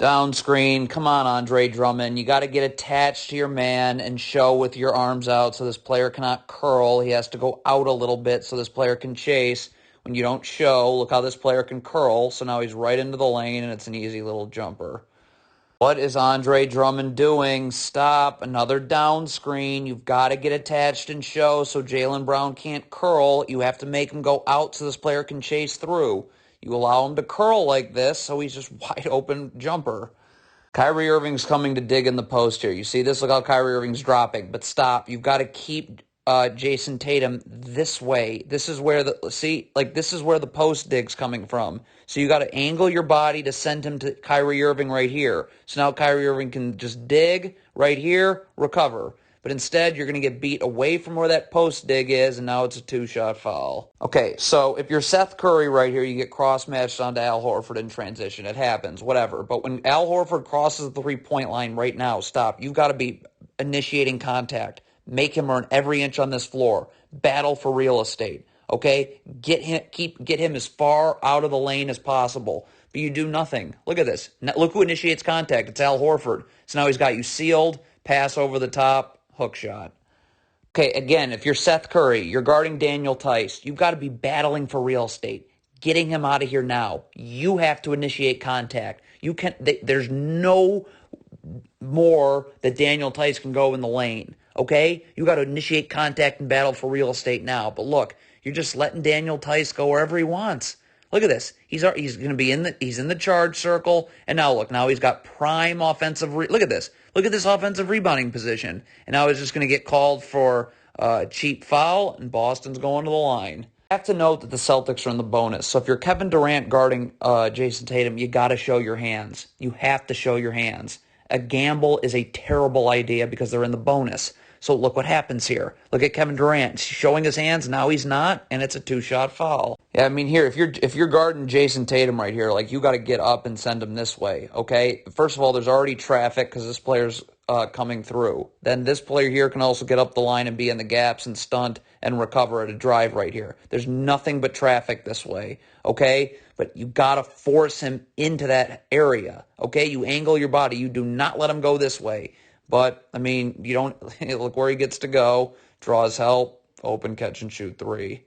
Down screen. Come on, Andre Drummond. You got to get attached to your man and show with your arms out so this player cannot curl. He has to go out a little bit so this player can chase. When you don't show, look how this player can curl. So now he's right into the lane, and it's an easy little jumper. What is Andre Drummond doing? Stop. Another down screen. You've got to get attached and show so Jaylen Brown can't curl. You have to make him go out so this player can chase through. You allow him to curl like this, so he's just wide open jumper. Kyrie Irving's coming to dig in the post here. You see this? Look how Kyrie Irving's dropping. But stop. You've got to keep Jason Tatum this way. This is where this is where the post dig's coming from. So you got to angle your body to send him to Kyrie Irving right here. So now Kyrie Irving can just dig right here, recover. But instead, you're going to get beat away from where that post dig is, and now it's a two-shot foul. Okay, so if you're Seth Curry right here, you get cross-matched onto Al Horford in transition. It happens, whatever. But when Al Horford crosses the three-point line right now, stop. You've got to be initiating contact. Make him earn every inch on this floor. Battle for real estate, okay? Get him as far out of the lane as possible. But you do nothing. Look at this. Look who initiates contact. It's Al Horford. So now he's got you sealed, pass over the top, hook shot. Okay, again, if you're Seth Curry, you're guarding Daniel Tice, you've got to be battling for real estate, getting him out of here now. You have to initiate contact. There's no more that Daniel Tice can go in the lane, okay? You got to initiate contact and battle for real estate now. But look, you're just letting Daniel Tice go wherever he wants. Look at this. He's going to be in the charge circle, and now look, now he's got prime offensive. Look at this. Look at this offensive rebounding position, and now he's just going to get called for a cheap foul, and Boston's going to the line. I have to note that the Celtics are in the bonus, so if you're Kevin Durant guarding Jason Tatum, you got to show your hands. You have to show your hands. A gamble is a terrible idea because they're in the bonus. So look what happens here. Look at Kevin Durant. He's showing his hands. Now he's not, and it's a two-shot foul. Yeah, I mean, here, if you're guarding Jason Tatum right here, like, you got to get up and send him this way, okay? First of all, there's already traffic because this player's coming through. Then this player here can also get up the line and be in the gaps and stunt and recover at a drive right here. There's nothing but traffic this way, okay? But you got to force him into that area, okay? You angle your body. You do not let him go this way. But, I mean, you don't look where he gets to go, draws help, open catch and shoot three.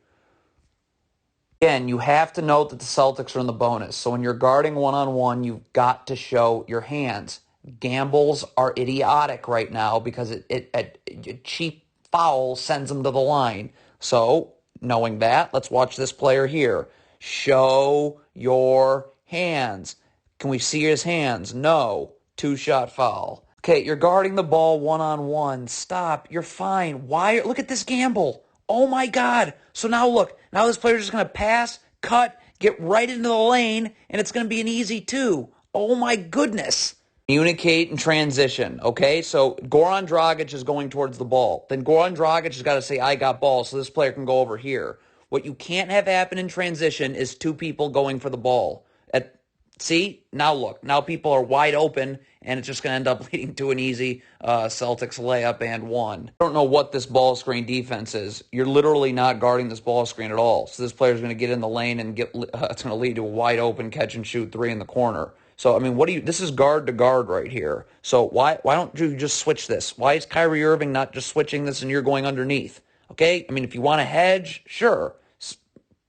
Again, you have to note that the Celtics are in the bonus. So when you're guarding one-on-one, you've got to show your hands. Gambles are idiotic right now because a cheap foul sends them to the line. So, knowing that, let's watch this player here. Show your hands. Can we see his hands? No. Two-shot foul. Okay, you're guarding the ball one-on-one. Stop. You're fine. Why? Look at this gamble. Oh, my God. So now look. Now this player's just going to pass, cut, get right into the lane, and it's going to be an easy two. Oh, my goodness. Communicate and transition, okay? So Goran Dragic is going towards the ball. Then Goran Dragic has got to say, I got ball, so this player can go over here. What you can't have happen in transition is two people going for the ball. See? Now look. Now people are wide open, and it's just going to end up leading to an easy Celtics layup and one. I don't know what this ball screen defense is. You're literally not guarding this ball screen at all. So this player's going to get in the lane and it's going to lead to a wide open catch and shoot three in the corner. So, I mean, this is guard to guard right here. So why don't you just switch this? Why is Kyrie Irving not just switching this and you're going underneath? Okay? I mean, if you want to hedge, sure.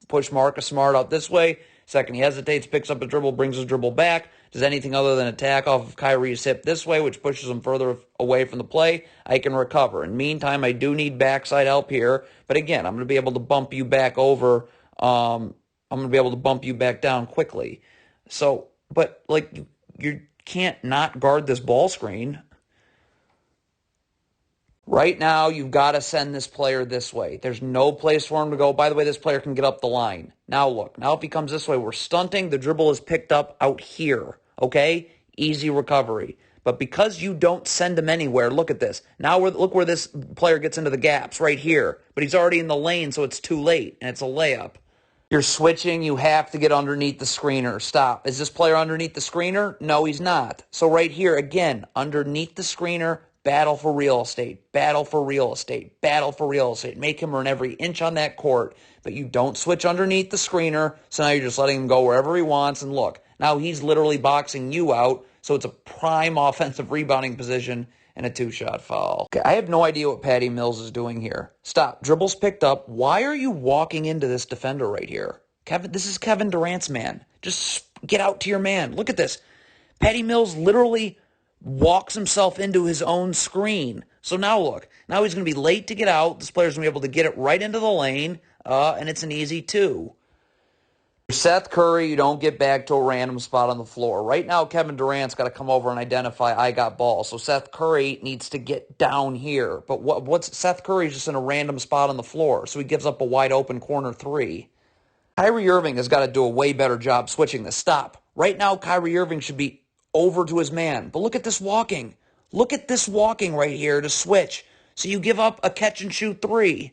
Push Marcus Smart out this way. Second, he hesitates, picks up a dribble, brings his dribble back, does anything other than attack off of Kyrie's hip this way, which pushes him further away from the play, I can recover. In the meantime, I do need backside help here, but again, I'm going to be able to bump you back over. I'm going to be able to bump you back down quickly. So, but like, you can't not guard this ball screen. Right now, you've got to send this player this way. There's no place for him to go. By the way, this player can get up the line. Now look. Now if he comes this way, we're stunting. The dribble is picked up out here. Okay? Easy recovery. But because you don't send him anywhere, look at this. Now look where this player gets into the gaps, right here. But he's already in the lane, so it's too late, and it's a layup. You're switching. You have to get underneath the screener. Stop. Is this player underneath the screener? No, he's not. So right here, again, underneath the screener, battle for real estate, battle for real estate, battle for real estate. Make him earn every inch on that court, but you don't switch underneath the screener, so now you're just letting him go wherever he wants. And look, now he's literally boxing you out, So it's a prime offensive rebounding position and a two-shot foul. Okay, I have no idea what Patty Mills is doing here. Stop. Dribbles picked up. Why are you walking into this defender right here? This is Kevin Durant's man. Just get out to your man. Look at this. Patty Mills literally walks himself into his own screen. So now look. Now he's going to be late to get out. This player's going to be able to get it right into the lane, and it's an easy two. Seth Curry, you don't get back to a random spot on the floor. Right now, Kevin Durant's got to come over and identify, I got ball. So Seth Curry needs to get down here. But what's Seth Curry's just in a random spot on the floor, so he gives up a wide open corner three. Kyrie Irving has got to do a way better job switching this. Stop. Right now, Kyrie Irving should be over to his man. But look at this walking. Look at this walking right here to switch. So you give up a catch-and-shoot three.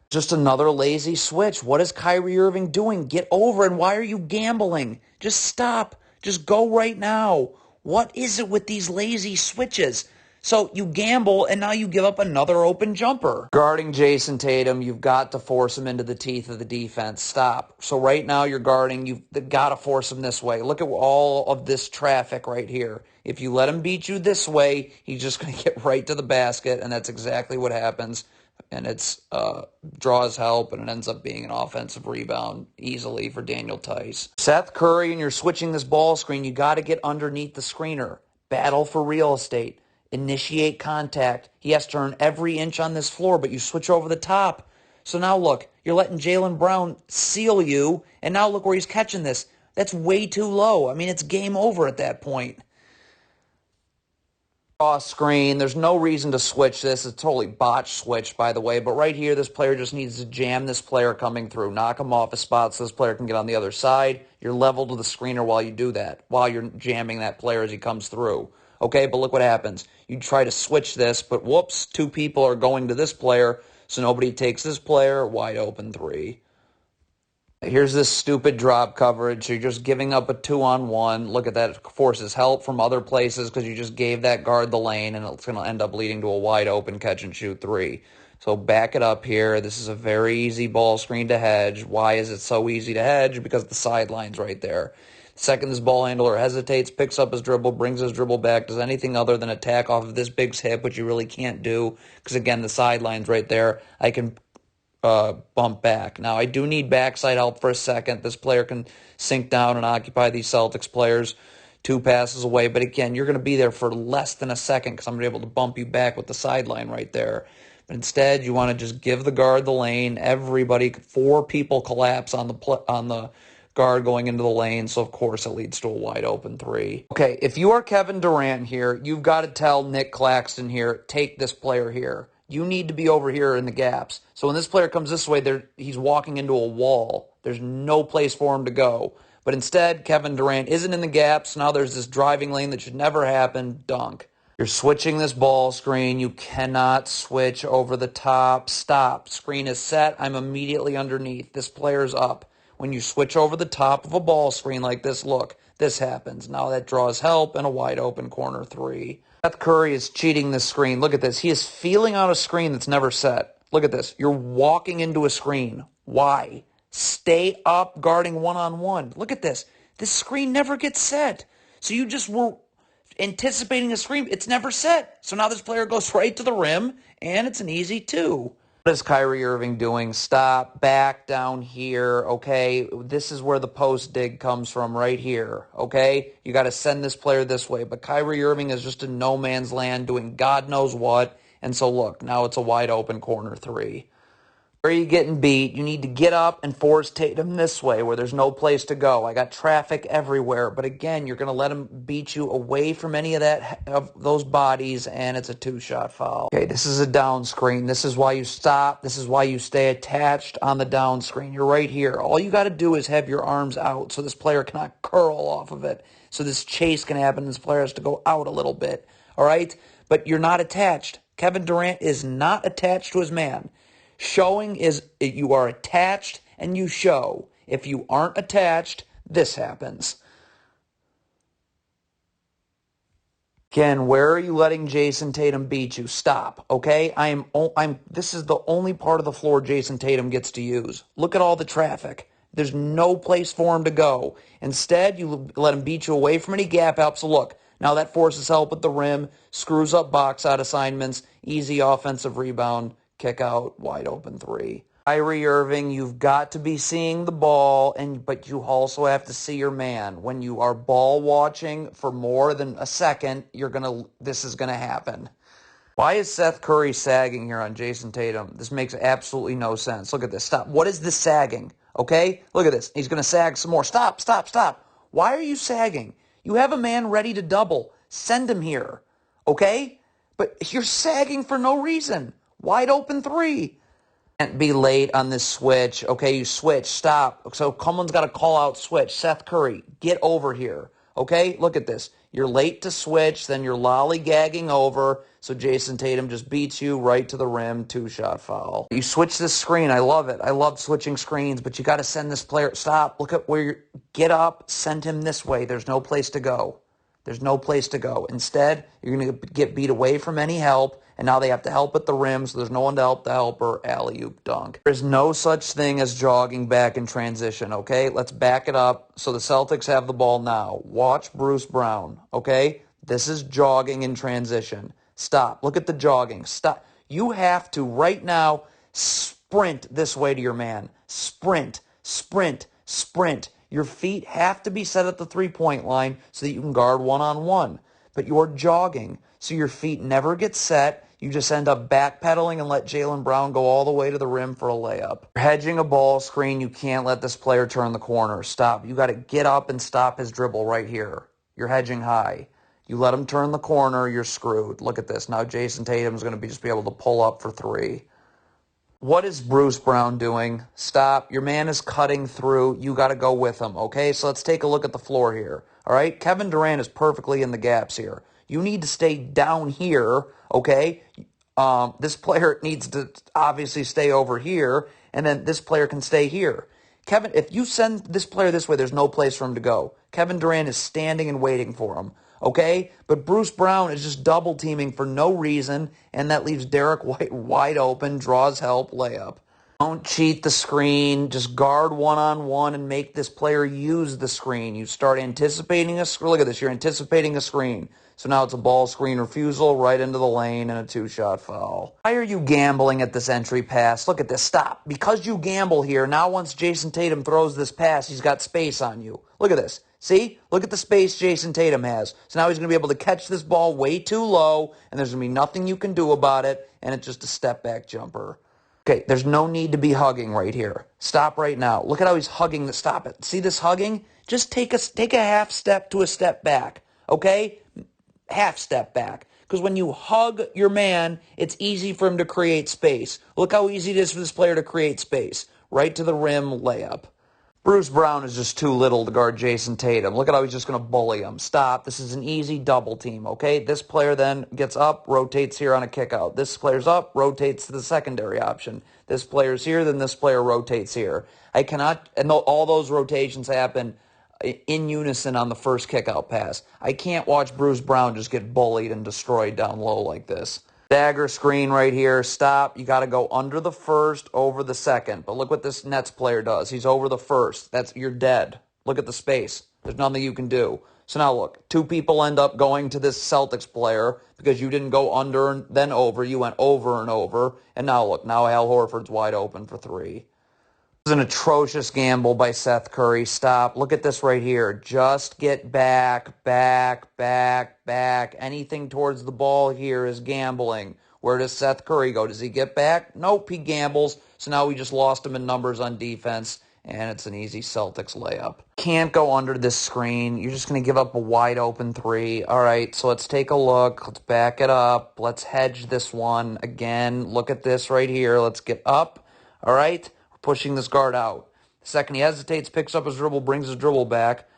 Just another lazy switch. What is Kyrie Irving doing? Get over it. Why are you gambling? Just stop. Just go right now. What is it with these lazy switches? So you gamble, and now you give up another open jumper. Guarding Jason Tatum, you've got to force him into the teeth of the defense. Stop. So right now you're guarding. You've got to force him this way. Look at all of this traffic right here. If you let him beat you this way, he's just going to get right to the basket, and that's exactly what happens. And it's draws help, and it ends up being an offensive rebound easily for Daniel Tice. Seth Curry, and you're switching this ball screen, you got to get underneath the screener. Battle for real estate. Initiate contact. He has to earn every inch on this floor, but you switch over the top. So now look, you're letting Jaylen Brown seal you, and now look where he's catching this. That's way too low. I mean, it's game over at that point. Screen. There's no reason to switch this. It's a totally botched switch, by the way. But right here, this player just needs to jam this player coming through. Knock him off his spot so this player can get on the other side. You're level to the screener while you do that, while you're jamming that player as he comes through. Okay, but look what happens. You try to switch this, but whoops, two people are going to this player, so nobody takes this player. Wide open three. Here's this stupid drop coverage. You're just giving up a 2-on-1. Look at that. It forces help from other places because you just gave that guard the lane, and it's going to end up leading to a wide open catch-and-shoot three. So back it up here. This is a very easy ball screen to hedge. Why is it so easy to hedge? Because the sideline's right there. Second, this ball handler hesitates, picks up his dribble, brings his dribble back, does anything other than attack off of this big's hip, which you really can't do because, again, the sideline's right there. I can bump back. Now, I do need backside help for a second. This player can sink down and occupy these Celtics players 2 passes away. But again, you're going to be there for less than a second because I'm going to be able to bump you back with the sideline right there. But instead, you want to just give the guard the lane. Everybody, 4 people collapse on the guard going into the lane. So, of course, it leads to a wide open three. Okay, if you are Kevin Durant here, you've got to tell Nick Claxton here, take this player here. You need to be over here in the gaps. So when this player comes this way, he's walking into a wall. There's no place for him to go. But instead, Kevin Durant isn't in the gaps. Now there's this driving lane that should never happen. Dunk. You're switching this ball screen. You cannot switch over the top. Stop. Screen is set. I'm immediately underneath. This player's up. When you switch over the top of a ball screen like this, look, this happens. Now that draws help and a wide open corner three. Seth Curry is cheating this screen. Look at this. He is feeling out a screen that's never set. Look at this. You're walking into a screen. Why? Stay up guarding one-on-one. Look at this. This screen never gets set. So you just were anticipating a screen. It's never set. So now this player goes right to the rim, and it's an easy 2. What is Kyrie Irving doing? Stop, back down here, okay? This is where the post dig comes from right here, okay? You got to send this player this way. But Kyrie Irving is just in no man's land doing God knows what. And so, look, now it's a wide open corner three. Where are you getting beat? You need to get up and force Tatum this way where there's no place to go. I got traffic everywhere. But again, you're going to let him beat you away from any of those bodies, and it's a 2-shot foul. Okay, this is a down screen. This is why you stop. This is why you stay attached on the down screen. You're right here. All you got to do is have your arms out so this player cannot curl off of it. So this chase can happen. This player has to go out a little bit. All right? But you're not attached. Kevin Durant is not attached to his man. Showing is you are attached and you show. If you aren't attached, this happens. Again, where are you letting Jason Tatum beat you? Stop, okay? This is the only part of the floor Jason Tatum gets to use. Look at all the traffic. There's no place for him to go. Instead, you let him beat you away from any gap help. So look, Now that forces help at the rim, screws up box out assignments, easy offensive rebound, kick out, wide open three. Kyrie Irving, you've got to be seeing the ball, but you also have to see your man. When you are ball watching for more than a second, this is gonna happen. Why is Seth Curry sagging here on Jason Tatum? This makes absolutely no sense. Look at this. Stop. What is this sagging? Okay? Look at this. He's going to sag some more. Stop, stop, stop. Why are you sagging? You have a man ready to double. Send him here. Okay? But you're sagging for no reason. Wide open three. Can't be late on this switch. Okay, you switch. Stop. So someone's got to call out switch. Seth Curry, get over here. Okay? Look at this. You're late to switch, then you're lollygagging over, so Jason Tatum just beats you right to the rim, two-shot foul. You switch this screen. I love it. I love switching screens, but you got to send this player. Stop. Look at where you're. Get up. Send him this way. There's no place to go. There's no place to go. Instead, you're going to get beat away from any help, and now they have to help at the rim, so there's no one to help the helper. Alley-oop dunk. There's no such thing as jogging back in transition, okay? Let's back it up. So the Celtics have the ball now. Watch Bruce Brown, okay? This is jogging in transition. Stop. Look at the jogging. Stop. You have to, right now, sprint this way to your man. Sprint, sprint, sprint. Your feet have to be set at the three-point line so that you can guard one-on-one. But you're jogging, so your feet never get set. You just end up backpedaling and let Jaylen Brown go all the way to the rim for a layup. You're hedging a ball screen. You can't let this player turn the corner. Stop. You got to get up and stop his dribble right here. You're hedging high. You let him turn the corner, you're screwed. Look at this. Now Jason Tatum's going to just be able to pull up for three. What is Bruce Brown doing? Stop. Your man is cutting through. You got to go with him, okay? So let's take a look at the floor here, all right? Kevin Durant is perfectly in the gaps here. You need to stay down here, okay? This player needs to obviously stay over here, and then this player can stay here. Kevin, if you send this player this way, there's no place for him to go. Kevin Durant is standing and waiting for him. Okay? But Bruce Brown is just double teaming for no reason, and that leaves Derek White wide open, draws help, layup. Don't cheat the screen. Just guard one-on-one and make this player use the screen. You start anticipating a screen. Look at this. You're anticipating a screen. So now it's a ball screen refusal right into the lane and a two-shot foul. Why are you gambling at this entry pass? Look at this. Stop. Because you gamble here, now once Jason Tatum throws this pass, he's got space on you. Look at this. See? Look at the space Jason Tatum has. So now he's going to be able to catch this ball way too low, and there's going to be nothing you can do about it, and it's just a step-back jumper. Okay, there's no need to be hugging right here. Stop right now. Look at how he's hugging. Stop it. See this hugging? Just take a half step to a step back, okay? Half step back. Because when you hug your man, it's easy for him to create space. Look how easy it is for this player to create space. Right to the rim, layup. Bruce Brown is just too little to guard Jason Tatum. Look at how he's just going to bully him. Stop. This is an easy double team, okay? This player then gets up, rotates here on a kick out. This player's up, rotates to the secondary option. This player's here, then this player rotates here. I cannot, and all those rotations happen in unison on the first kick out pass. I can't watch Bruce Brown just get bullied and destroyed down low like this. Dagger screen right here. Stop. You got to go under the first, over the second. But look what this Nets player does. He's over the first. You're dead. Look at the space. There's nothing you can do. So now look, two people end up going to this Celtics player because you didn't go under and then over. You went over and over. And now look, now Al Horford's wide open for three. This is an atrocious gamble by Seth Curry. Stop. Look at this right here. Just get back, back, back, back. Anything towards the ball here is gambling. Where does Seth Curry go? Does he get back? Nope, he gambles. So now we just lost him in numbers on defense, and it's an easy Celtics layup. Can't go under this screen. You're just going to give up a wide open three. All right, so let's take a look. Let's back it up. Let's hedge this one. Again, look at this right here. Let's get up. All right. Pushing this guard out. The second he hesitates, picks up his dribble, brings his dribble back,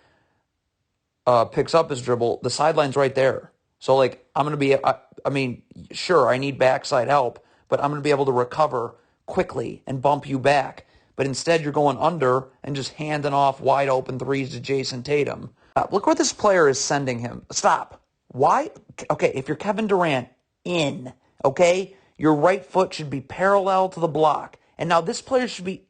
picks up his dribble, the sideline's right there. So, I'm going to be, sure, I need backside help, but I'm going to be able to recover quickly and bump you back. But instead, you're going under and just handing off wide open threes to Jason Tatum. Look where this player is sending him. Stop. Why? Okay, if you're Kevin Durant, okay, your right foot should be parallel to the block. And now this player should be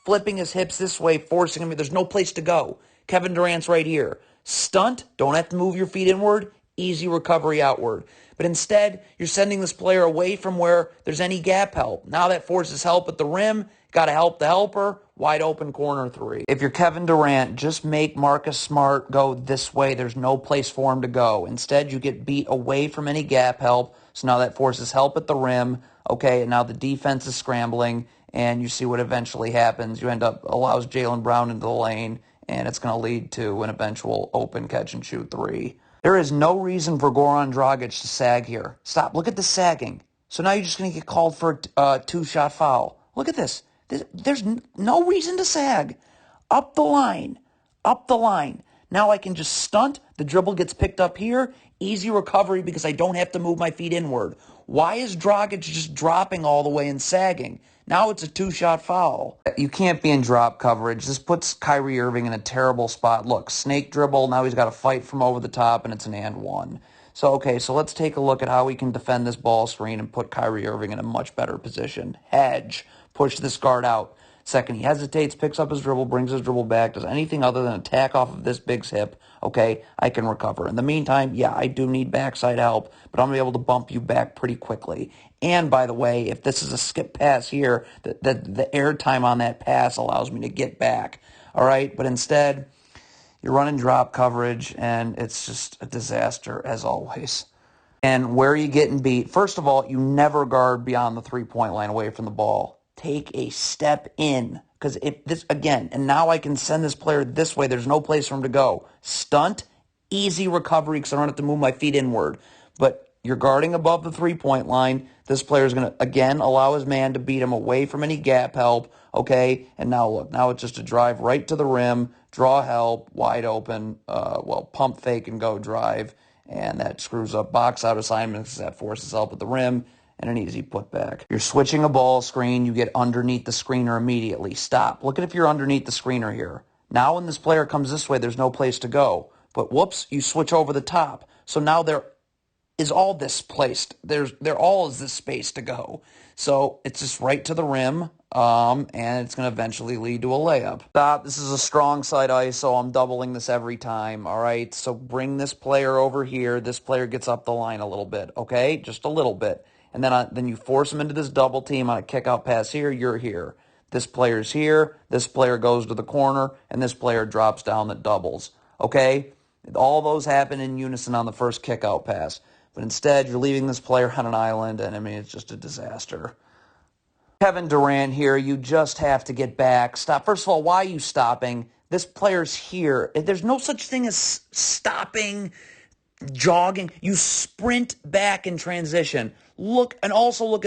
flipping his hips this way, forcing him. There's no place to go. Kevin Durant's right here. Stunt. Don't have to move your feet inward. easy recovery outward. But instead, you're sending this player away from where there's any gap help. Now that forces help at the rim. Got to help the helper. Wide open corner three. If you're Kevin Durant, just make Marcus Smart go this way. There's no place for him to go. Instead, you get beat away from any gap help. So now that forces help at the rim. Okay, and now the defense is scrambling, and you see what eventually happens. You end up allows Jaylen Brown into the lane, and it's going to lead to an eventual open catch and shoot three. There is no reason for Goran Dragic to sag here. Stop. Look at the sagging. So now you're just going to get called for a two-shot foul. Look at this. There's no reason to sag. Up the line. Up the line. Now I can just stunt. The dribble gets picked up here. Easy recovery because I don't have to move my feet inward. Why is Dragic just dropping all the way and sagging? Now it's a two-shot foul. You can't be in drop coverage. This puts Kyrie Irving in a terrible spot. Look, snake dribble. Now he's got to fight from over the top, and it's an and one. So let's take a look at how we can defend this ball screen and put Kyrie Irving in a much better position. Hedge. Push this guard out. Second, he hesitates, picks up his dribble, brings his dribble back, does anything other than attack off of this big's hip, okay, I can recover. In the meantime, yeah, I do need backside help, but I'm going to be able to bump you back pretty quickly. And, by the way, if this is a skip pass here, the air time on that pass allows me to get back, all right? But instead, you're running drop coverage, and it's just a disaster, as always. And where are you getting beat? First of all, you never guard beyond the three-point line away from the ball. Take a step in, because if this again, and now I can send this player this way. There's no place for him to go. Stunt, easy recovery because I don't have to move my feet inward. But you're guarding above the three-point line. This player is going to, again, allow his man to beat him away from any gap help, okay? And now look, now it's just a drive right to the rim, draw help, wide open, pump fake and go drive, and that screws up box out assignments. That forces help at the rim. And an easy putback. You're switching a ball screen. You get underneath the screener immediately. Stop. Look at if you're underneath the screener here. Now when this player comes this way, there's no place to go. But whoops, you switch over the top. So now there is all this placed. There all is this space to go. So it's just right to the rim, and it's going to eventually lead to a layup. Stop. This is a strong side ISO. I'm doubling this every time, all right? So bring this player over here. This player gets up the line a little bit, okay? Just a little bit. And then you force him into this double team on a kick-out pass here, you're here. This player's here, this player goes to the corner, and this player drops down that doubles. Okay? All those happen in unison on the first kick-out pass. But instead, you're leaving this player on an island, and, it's just a disaster. Kevin Durant here, you just have to get back. Stop. First of all, why are you stopping? This player's here. There's no such thing as stopping, jogging. You sprint back in transition. Look at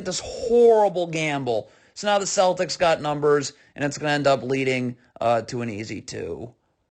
this horrible gamble. So now the Celtics got numbers, and it's going to end up leading to an easy two.